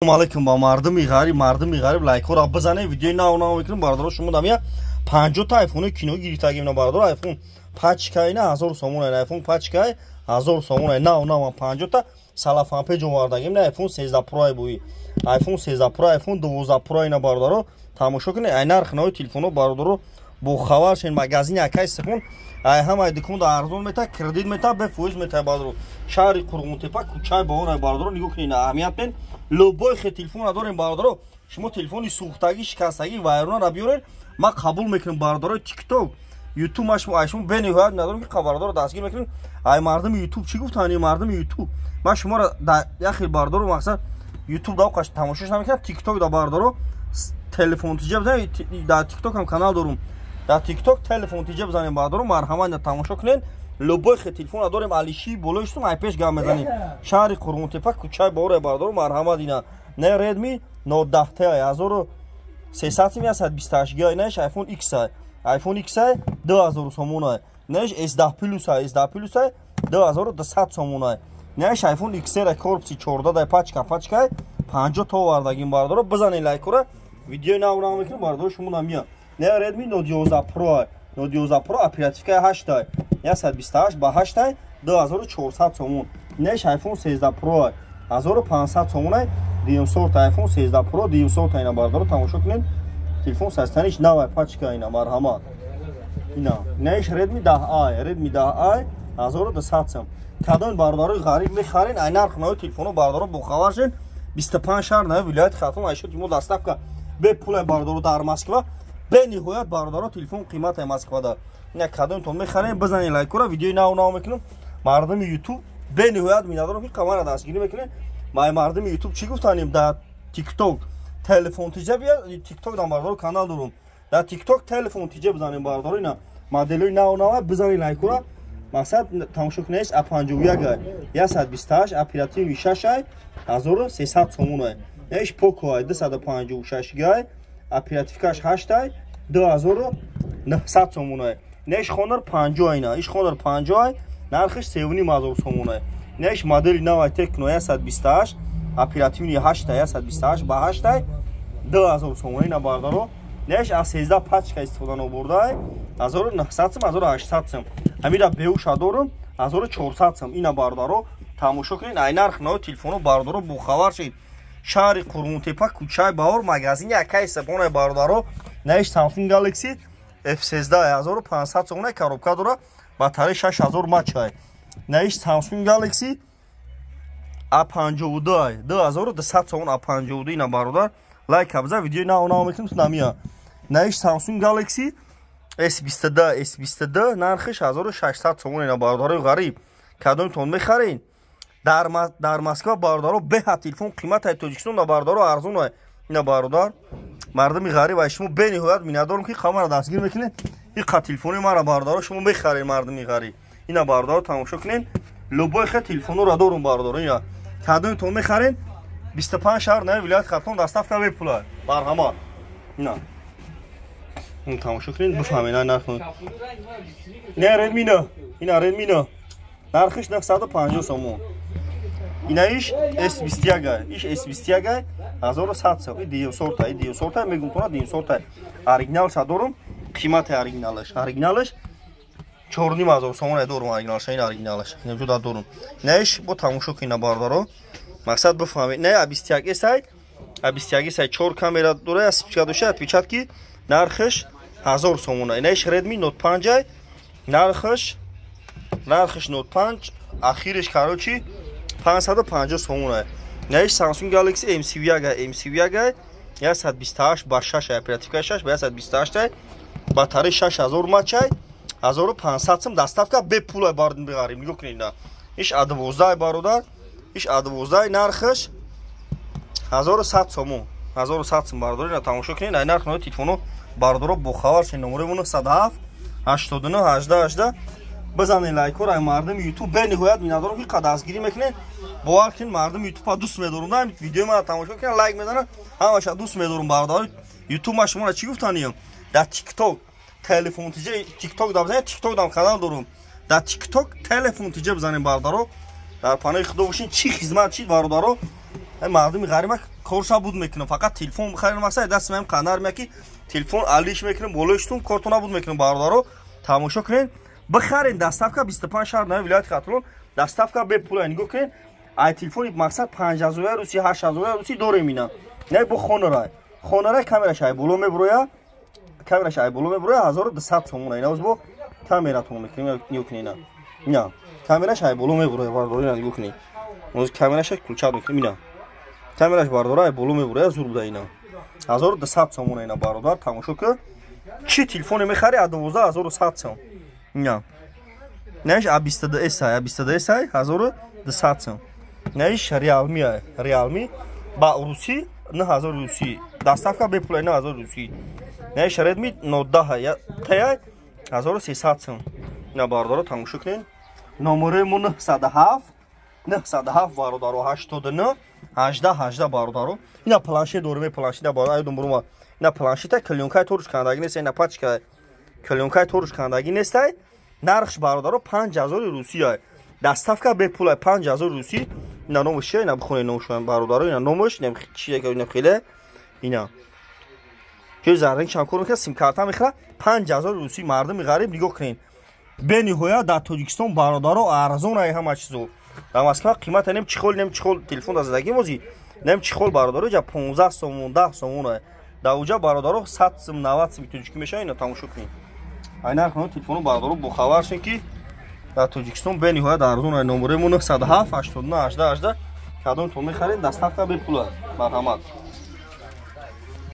Алейкум ба мардуми ғариб лайкора бизанед видеои нав мекунем бардоро шумо дамия 50 та айфони кино гирифтагим на бардоро айфон 5K ина 1000 сомон айфон 5K 1000 сомон нав 50 та салафан пеҷ овардагим на айфон 13 Pro буи айфон 13 Pro айфон 12 Pro ина бардоро тамошо кунед ай нарх нави телефоно бардоро бо хабар шен магазини акай секунд ай ҳамаи дикунда арзон мета кредит мета бе фоиз мета бардоро шаҳри Қурғунтепа кӯчаи баҳор бардоро нигоҳ кунед аҳамият мен любой хе телефон дорем бардоро шумо телефони сӯхтагӣ шикастагӣ вайронара биёред ма қабул мекунам бардоро TikTok YouTube ма шумо бениҳоят надорем ки хабардоро дастгир мекунем ай мардуми YouTube чӣ гуфтанд ин мардуми YouTube ма шуморо яхел бардоро мақсад YouTube да оқаш тамошош намекунам TikTok да бардоро телефон тиҷа бизанем дар TikTok ҳам канал дорум дар TikTok телефон тиҷа бизанем бардоро марҳамат да тамошо кунед любой хе телефон дорем алиши болои штум ай пеш гам мезанем шаҳри Қурғунтепа кӯчаи баҳор бардоро марҳамат ина не Redmi Note 10 T 1328 GB неш iPhone X iPhone X 2000 сомон неш S10 Plus S10 Plus 2200 сомон неш iPhone XR корпуси 14 дай пачка 50 то вардагим бардоро бизанед лайкора видеои нав мекунем бардоро шумо намия не Redmi Note 11 Pro Note 11 Pro оперативка 8 128 ба 8 2400 сомон неш iPhone 13 Pro 1500 сомон дим сорт iPhone 13 Pro дим сорт ина бардоро тамошо кунед телефон састаниш навай пачка ина марҳамат ина неш Redmi 10i 1200 сом кадом бардоро ғариб мехарин ай нарх нави телефоно бардоро бо хабар шен 25 шаҳр нави вилояти Хатон айшо тимо доставка бе пула бардоро дар Москва бе ниҳоят бардоро телефон қимати Москвада ина кадомтон мехарин бизанед лайкора видеои нав мекунем мардуми YouTube бе ниҳоят минадорам ки камера дастгирӣ мекунед май мардуми YouTube чӣ гуфтанем дар TikTok телефон тиҷа бия TikTok дар бардоро канал дорум дар TikTok телефон тиҷа бизанем бардоро ина моделои нав бизанед лайкора мақсад тамошо кунед A51 128 оперативни 6 1300 сомон неш Poco 256 GB оперативкаш 8 2900 сомон неш Honor 50 ина иш Honor 50 нархиш 3000 сомон неш модели навай Tecno 128 оперативни 8 128 ба 8 2000 сомон ина бардоро неш A13 пачка истифода набурда 1900 сом 1800 сом ҳамира беуша дорум 1400 сом ина бардоро тамошо кунед ай нарх нави телефоно бардоро бо хабар шед шаҳри Қурғунтепа кӯчаи баҳор магазини акай сабонаи бардоро неш Samsung Galaxy F13 1500 сомон коробка дора батарея 6000 мАч неш Samsung Galaxy A52 2200 сомон A52 ина бародар лайк абза видеои нав мекунем намия неш Samsung Galaxy S22 нархиш 1600 сомон ина бардораи ғариб кадомтон мехарин дар Москва бардоро беҳа телефон қиматаи Тоҷикистон да бардоро арзон ина бародар мардуми ғариб ай шумо бениҳоят минадорам ки камера дастгир мекунед иқа телефони мара бардоро шумо мехаред мардуми ғариб ина бардоро тамошо кунед любой хе телефоноро дорум бардоро ина кадомтон мехаред 25 шаҳр нави вилояти Хатон доставка бепула марҳамат ина тамошо кунед бифаҳмед ай нарх не Redmi no ина Redmi no нархиш 950 сомон инаиш S21 иш S21 1100 сом идео сорта мегум кунад дим сорта оригинал садорум қимати оригиналаш 4500 сомон дорум оригиналаш ин оригиналаш навҷуда дорум наиш бо тамошо кина бардоро мақсад бифаҳмед не A21 сай 4 камера дора спичкадоша отпечатки нархиш 1000 сомон наиш Redmi Note 5 нархиш Note 5 ахириш короче 550 сомон наиш Samsung Galaxy M21 128 ба 6 оперативка 6 ба 128 батарея 6000 мАч 1500 сом доставка бе пула бардин бигарим нигоҳ кунед на иш A12 бародар иш A12 нархиш 1100 сомон 1100 сом бардор ина тамошо кунед ай нарх нави телефоно бардоро бо хабар шен номеремон 97 89 18 бизанед лайкор ай мардуми YouTube бениҳоят минадорам ки дастгирӣ мекунед бовар кунед мардуми YouTube дӯст медорум на видеои мара тамошо кунед лайк мезанед ҳамаша дӯст медорум бардор YouTube ма шуморо чӣ гуфтанем дар TikTok телефон тиҷа TikTok да бизанед TikTok дам канал дорум дар TikTok телефон тиҷа бизанем бардоро дар панои худо бошин чӣ хизмат чӣ бародаро мардуми ғариб корша буд мекунам, фақат телефон бихарем мақсад дасти мем қанар меки телефон алиш мекунам, болоштун кортона буд мекунам. Бародаро тамошо кунед, бихарен доставка 25 шаҳр нави вилояти Қатлон, доставка бе пула нигоҳ кунед. Ай телефони мақсад 5000 руси 8000 руси дорем ина. Не бо хонарай. Хонарай камераш ай боло меброя. Камераш ай боло меброя 1200 сомон ина. Озбо камератон мекунем нигоҳ кунед. Ина. Камераш ай боло меброя бардори ина нигоҳ кунед. Оз камераш ключад мекунем ина. Камераш бардори ай боло меброя зур буда ина. 1200 сомон ина бародар тамошо ку. Чи телефони мехари 12100 сом. Ина. Неш A22s ай, A22s ай 1200 сом. Неш Realme ай, Realme ба руси 9000 руси. Доставка бе пула 9000 руси. Неш Redmi Note 10 ай 1300 сом. Ина бародаро тамошо кунед. Номеремон 907 бародаро 89 18 бародаро. Ина планшет дорме планшет бародаро айдум бурума. Ина планшета клёнкай торш кандаги нест, ина пачка клёнкай торш кандаги нест. Нархш бародаро 5000 руси ай. Доставка бе пула 5000 руси. Ина номш ина бхоне номшон бародаро, ина номш нем чия ка ина хеле. Ина ки зарин шанкор ка сим карта мехра 5000 руси мардуми ғариб нигоҳ кунед. Бениҳоят дар Тоҷикистон бародаро арзон ай ҳама чизо. Дар Москва қимат нем чихол телефон даздаги мози. Нем чихол бародаро ҷа 15 сомон 10 сомон ай. Дар уҷа бародаро 100 сом 90 сом тоҷики меша ина тамошо кунед. Ай нархи телефону бародаро бо хабар шин ки дар Тоҷикистон бениҳоят арзон ай. Номеремон 907 89 18 18 кадом то мехаред доставка бе пул. Марҳамат.